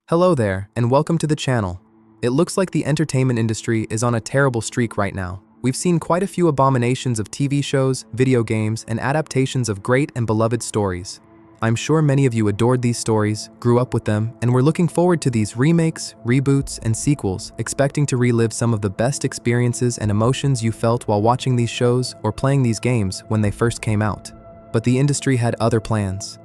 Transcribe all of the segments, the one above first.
Hello there, and welcome to the channel. It looks like the entertainment industry is on a terrible streak right now. We've seen quite a few abominations of TV shows, video games, and adaptations of great and beloved stories. I'm sure many of you adored these stories, grew up with them, and were looking forward to these remakes, reboots, and sequels, expecting to relive some of the best experiences and emotions you felt while watching these shows or playing these games when they first came out. But the industry had other plans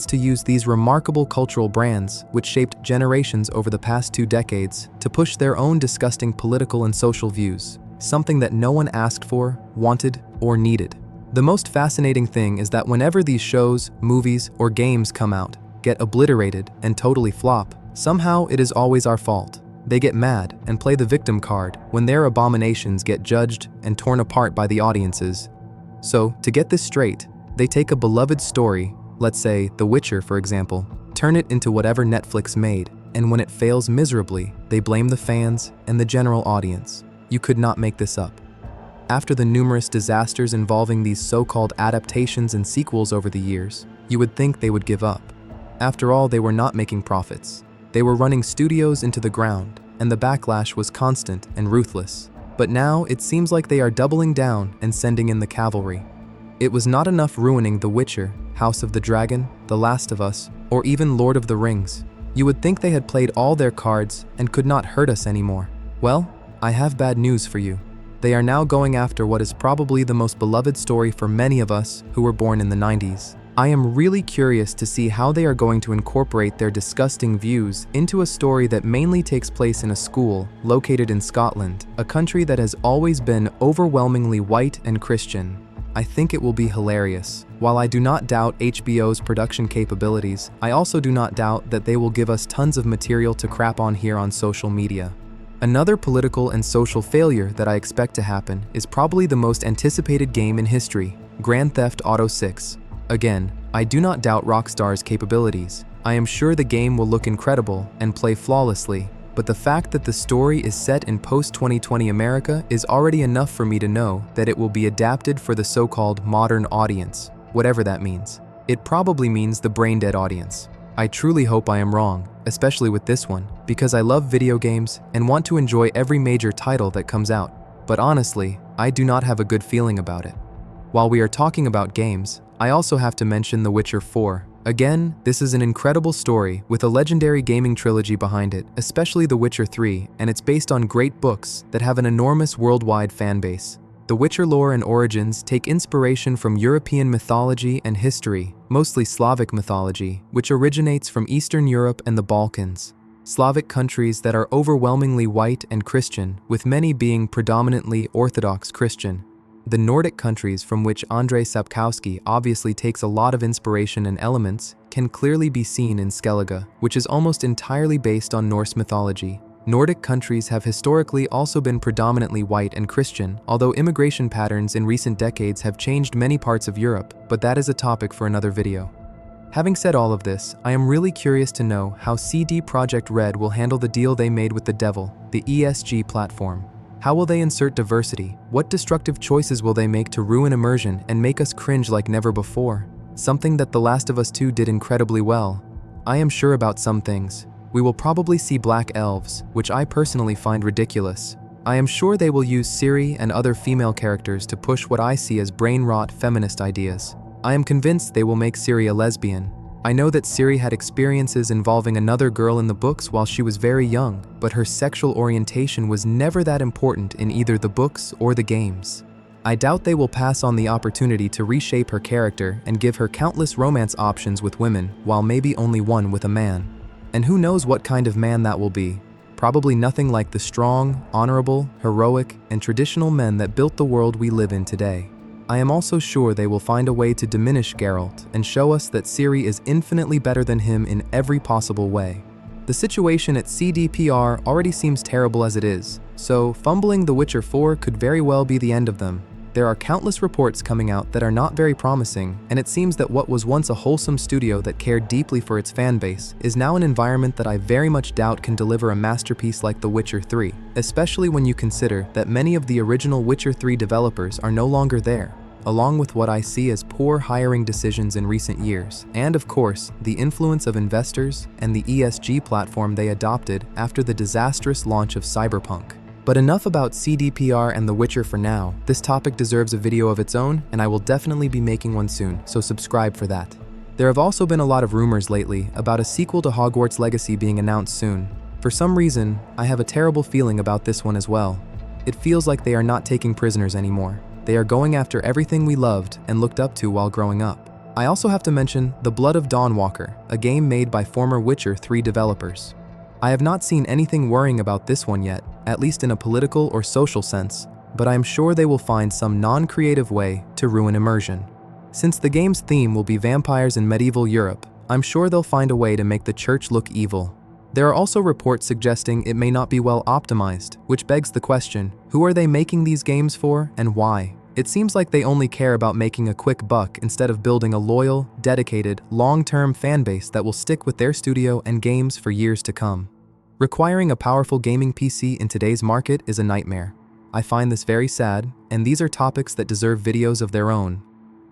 to use these remarkable cultural brands, which shaped generations over the past 2 decades, to push their own disgusting political and social views, something that no one asked for, wanted, or needed. The most fascinating thing is that whenever these shows, movies, or games come out, get obliterated, and totally flop, somehow it is always our fault. They get mad and play the victim card when their abominations get judged and torn apart by the audiences. So, to get this straight, they take a beloved story, let's say The Witcher for example, turn it into whatever Netflix made, and when it fails miserably, they blame the fans and the general audience. You could not make this up. After the numerous disasters involving these so-called adaptations and sequels over the years, you would think they would give up. After all, they were not making profits. They were running studios into the ground, and the backlash was constant and ruthless. But now it seems like they are doubling down and sending in the cavalry. It was not enough ruining The Witcher, House of the Dragon, The Last of Us, or even Lord of the Rings. You would think they had played all their cards and could not hurt us anymore. Well, I have bad news for you. They are now going after what is probably the most beloved story for many of us who were born in the 90s. I am really curious to see how they are going to incorporate their disgusting views into a story that mainly takes place in a school located in Scotland, a country that has always been overwhelmingly white and Christian. I think it will be hilarious. While I do not doubt HBO's production capabilities, I also do not doubt that they will give us tons of material to crap on here on social media. Another political and social failure that I expect to happen is probably the most anticipated game in history, Grand Theft Auto 6. Again, I do not doubt Rockstar's capabilities. I am sure the game will look incredible and play flawlessly, but the fact that the story is set in post-2020 America is already enough for me to know that it will be adapted for the so-called modern audience, whatever that means. It probably means the brain-dead audience. I truly hope I am wrong, especially with this one, because I love video games and want to enjoy every major title that comes out. But honestly, I do not have a good feeling about it. While we are talking about games, I also have to mention The Witcher 4. Again, this is an incredible story with a legendary gaming trilogy behind it, especially The Witcher 3, and it's based on great books that have an enormous worldwide fan base. The Witcher lore and origins take inspiration from European mythology and history, mostly Slavic mythology, which originates from Eastern Europe and the Balkans. Slavic countries that are overwhelmingly white and Christian, with many being predominantly Orthodox Christian. The Nordic countries from which Andrzej Sapkowski obviously takes a lot of inspiration and elements can clearly be seen in Skellige, which is almost entirely based on Norse mythology. Nordic countries have historically also been predominantly white and Christian, although immigration patterns in recent decades have changed many parts of Europe, but that is a topic for another video. Having said all of this, I am really curious to know how CD Projekt Red will handle the deal they made with the devil, the ESG platform. How will they insert diversity? What destructive choices will they make to ruin immersion and make us cringe like never before? Something that The Last of Us 2 did incredibly well. I am sure about some things. We will probably see black elves, which I personally find ridiculous. I am sure they will use Ciri and other female characters to push what I see as brain-rot feminist ideas. I am convinced they will make Ciri a lesbian. I know that Ciri had experiences involving another girl in the books while she was very young, but her sexual orientation was never that important in either the books or the games. I doubt they will pass on the opportunity to reshape her character and give her countless romance options with women, while maybe only one with a man. And who knows what kind of man that will be. Probably nothing like the strong, honorable, heroic, and traditional men that built the world we live in today. I am also sure they will find a way to diminish Geralt and show us that Ciri is infinitely better than him in every possible way. The situation at CDPR already seems terrible as it is, so fumbling The Witcher 4 could very well be the end of them. There are countless reports coming out that are not very promising, and it seems that what was once a wholesome studio that cared deeply for its fan base is now an environment that I very much doubt can deliver a masterpiece like The Witcher 3, especially when you consider that many of the original Witcher 3 developers are no longer there. along with what I see as poor hiring decisions in recent years, and of course, the influence of investors and the ESG platform they adopted after the disastrous launch of Cyberpunk. But enough about CDPR and The Witcher for now. This topic deserves a video of its own, and I will definitely be making one soon, so subscribe for that. There have also been a lot of rumors lately about a sequel to Hogwarts Legacy being announced soon. For some reason, I have a terrible feeling about this one as well. It feels like they are not taking prisoners anymore. They are going after everything we loved and looked up to while growing up. I also have to mention The Blood of Dawnwalker, a game made by former Witcher 3 developers. I have not seen anything worrying about this one yet, at least in a political or social sense, but I am sure they will find some non-creative way to ruin immersion. Since the game's theme will be vampires in medieval Europe, I'm sure they'll find a way to make the church look evil. There are also reports suggesting it may not be well optimized, which begs the question, who are they making these games for and why? It seems like they only care about making a quick buck instead of building a loyal, dedicated, long-term fanbase that will stick with their studio and games for years to come. Requiring a powerful gaming PC in today's market is a nightmare. I find this very sad, and these are topics that deserve videos of their own.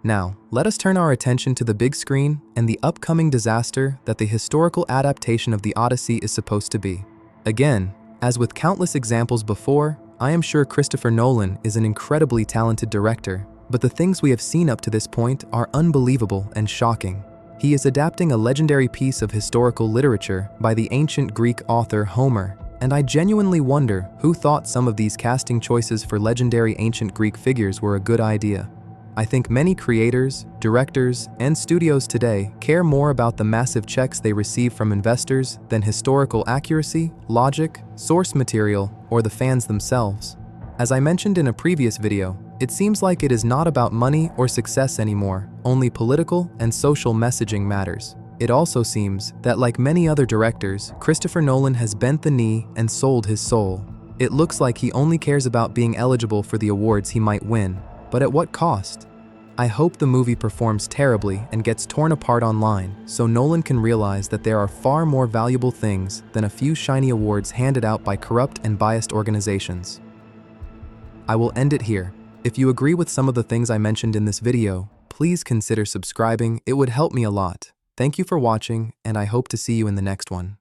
Now, let us turn our attention to the big screen and the upcoming disaster that the historical adaptation of the Odyssey is supposed to be. Again, as with countless examples before, I am sure Christopher Nolan is an incredibly talented director, but the things we have seen up to this point are unbelievable and shocking. He is adapting a legendary piece of historical literature by the ancient Greek author Homer, and I genuinely wonder who thought some of these casting choices for legendary ancient Greek figures were a good idea. I think many creators, directors, and studios today care more about the massive checks they receive from investors than historical accuracy, logic, source material, or the fans themselves. As I mentioned in a previous video, it seems like it is not about money or success anymore, only political and social messaging matters. It also seems that, like many other directors, Christopher Nolan has bent the knee and sold his soul. It looks like he only cares about being eligible for the awards he might win. But at what cost? I hope the movie performs terribly and gets torn apart online, so Nolan can realize that there are far more valuable things than a few shiny awards handed out by corrupt and biased organizations. I will end it here. If you agree with some of the things I mentioned in this video, please consider subscribing. It would help me a lot. Thank you for watching, and I hope to see you in the next one.